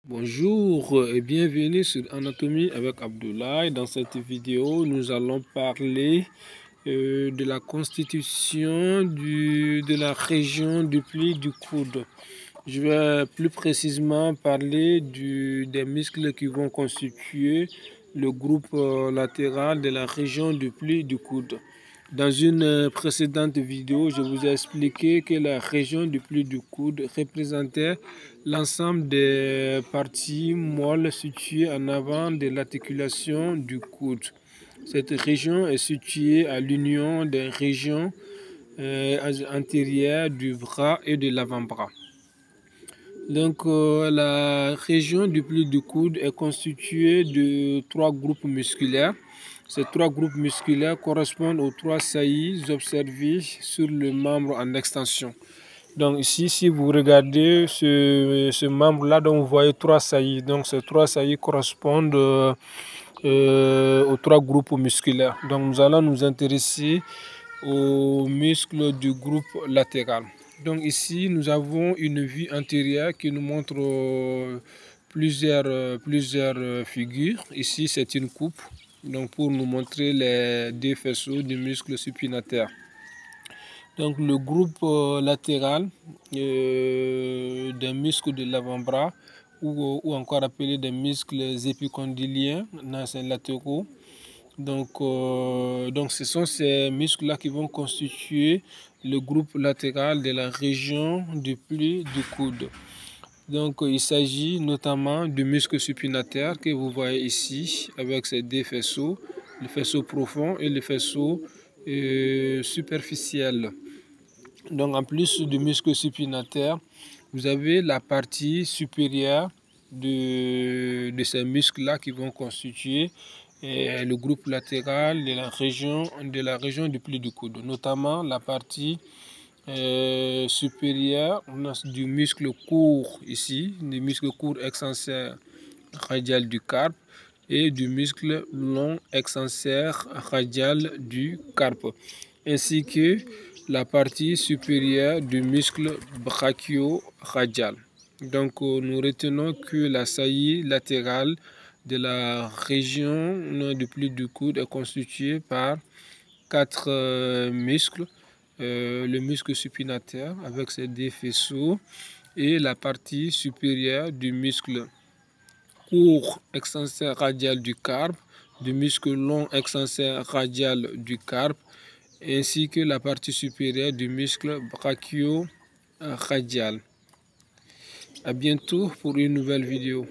Bonjour et bienvenue sur Anatomie avec Abdoulaye. Dans cette vidéo, nous allons parler de la constitution de la région du pli du coude. Je vais plus précisément parler des muscles qui vont constituer le groupe latéral de la région du pli du coude. Dans une précédente vidéo, je vous ai expliqué que la région du pli du coude représentait l'ensemble des parties molles situées en avant de l'articulation du coude. Cette région est située à l'union des régions antérieures du bras et de l'avant-bras. Donc, la région du pli du coude est constituée de 3 groupes musculaires. Ces 3 groupes musculaires correspondent aux 3 saillies observées sur le membre en extension. Donc ici, si vous regardez ce membre-là, donc vous voyez 3 saillies. Donc ces 3 saillies correspondent aux 3 groupes musculaires. Donc nous allons nous intéresser aux muscles du groupe latéral. Donc ici, nous avons une vue antérieure qui nous montre plusieurs figures. Ici, c'est une coupe, donc pour nous montrer les 2 faisceaux du muscle supinateur. Donc le groupe latéral des muscles de l'avant-bras ou encore appelé des muscles épicondyliens latéraux. Donc ce sont ces muscles-là qui vont constituer le groupe latéral de la région du pli du coude. Donc il s'agit notamment du muscle supinateur que vous voyez ici avec ces 2 faisceaux, le faisceau profond et le faisceau superficiel. Donc en plus du muscle supinateur, vous avez la partie supérieure de ces muscles-là qui vont constituer le groupe latéral de la région du pli du coude, notamment la partie supérieure du muscle court ici, du muscle court extenseur radial du carpe et du muscle long extenseur radial du carpe, ainsi que la partie supérieure du muscle brachio-radial. Donc nous retenons que la saillie latérale de la région du pli du coude est constituée par 4 muscles. Le muscle supinateur avec ses 2 faisceaux et la partie supérieure du muscle court extenseur radial du carpe, du muscle long extenseur radial du carpe, ainsi que la partie supérieure du muscle brachio-radial. À bientôt pour une nouvelle vidéo.